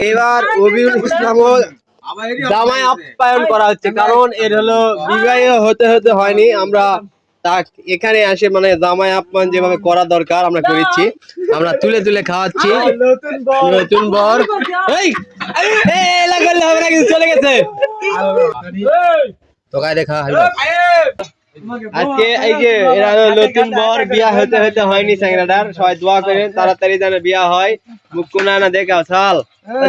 এবার রবিউল ইসলামও জামাই আপ্যায়ন করা হচ্ছে, কারণ এর হলো বিবাহ হতে হতে হয়নি। আমরা তা এখানে আসে মানে জামাই আপ্যায়ন যেভাবে করা দরকার আমরা করেছি। আমরা তুলে তুলে খাওয়াচ্ছি নতুন বর। চলে গেছে তোকায় দেখা আজকে এই যে এরা নতুন বর, বিয়া হতে হতে হয়নি স্যাংরাটার। সবাই দোয়া করেন তাড়াতাড়ি যেন বিয়া হয়। মুখকুনা না দেখাও সাল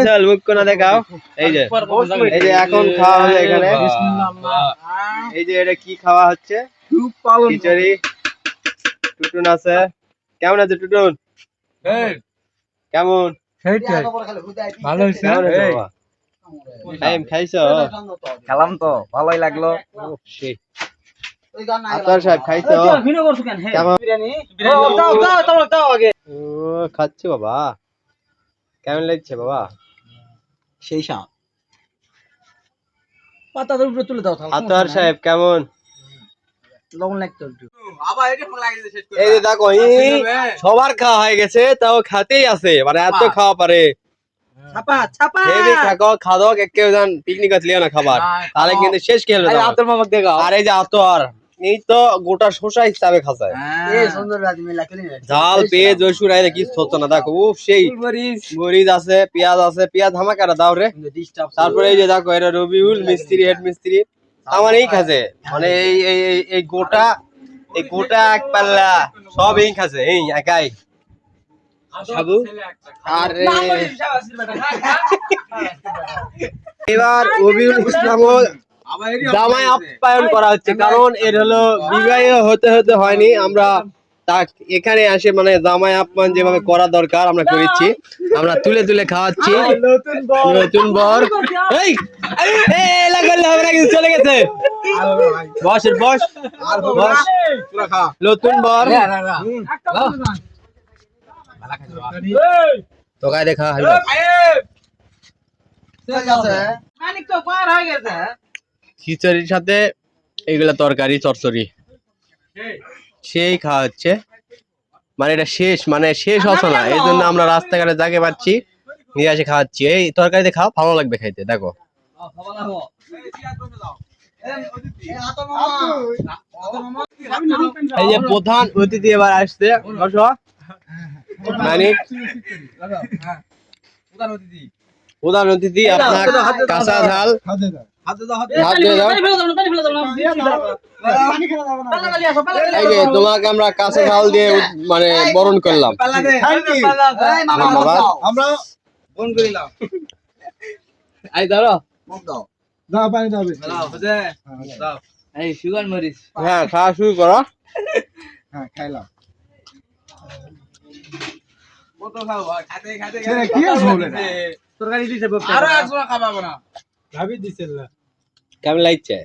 চল, মুখকুনা দেখাও। এই যে এখন খাওয়া হবে এখানে। এই যে এটা কি খাওয়া হচ্ছে? খিচুড়ি। টুটুন আছে। কেমন আছে টুটুন? কেমন? ভালো হয়েছে। খাইছো? খেলাম তো, ভালোই লাগলো। আতর সাহেব খাইছো? খাচ্ছি বাবা, কেমন লাগছে বাবা? সেই সাপ পাতার উপরে তুলে দাও। আতর সাহেব কেমন? লবণ লাগতো একটু। এই যে দেখো সবার খাওয়া হয়ে গেছে, তাও খাতেই আছে, মানে এত খাওয়া পারে। খাওয়া কেউ পিকনিক লিও না খাবার, তাহলে কিন্তু শেষ খেলবে। আর এই যে আতর, এই তো গোটা শোষা হিসাবে খাসায়। ঝাল পেঁয়াজ রসুন কিছু হতো না। দেখো সেই মরিচ আছে, পেঁয়াজ আছে। পেঁয়াজ হামাকারা দাও রে। তারপরে এই যে দেখো এটা রবিউল মিস্ত্রি, হেড মিস্ত্রি আমার এই খাসে, মানে এই গোটা এক পাল্লা সব এই খাসে, এই একাই সাবু। আর এবার রবিউল ইসলামও জামাই আপ্যায়ন করা হচ্ছে, কারণ এর হলো বিবাহ হতে হতে হয়নি। আমরা তা এখানে আসে মানে জামাই আপ্যায়ন যেভাবে করা দরকার আমরা করেছি। আমরা তুলে তুলে খাওয়াচ্ছি নতুন বর। চলে গেছে বস নতুন বর। তোকায় দেখা খিচুড়ির সাথে এইগুলা তরকারি চচ্চড়ি সেই খাওয়া হচ্ছে। মানে এটা শেষ, মানে শেষ হচ্ছে না, এই জন্য আমরা রাস্তাঘাটে যাকে পাচ্ছি নিয়ে আসে খাওয়াচ্ছি। এই তরকারিতে খাও, ভালো লাগবে খাইতে। দেখো এই যে প্রধান অতিথি এবার আসছে, মানিক প্রধান অতিথি। আপনার কাঁচা ঝাল তোমাকে আমরা কাঁচা ঝাল দিয়ে মানে বরণ করলাম। হ্যাঁ, খাওয়া শুরু করো। হ্যাঁ, খাইলাম। কেমন লাগছে?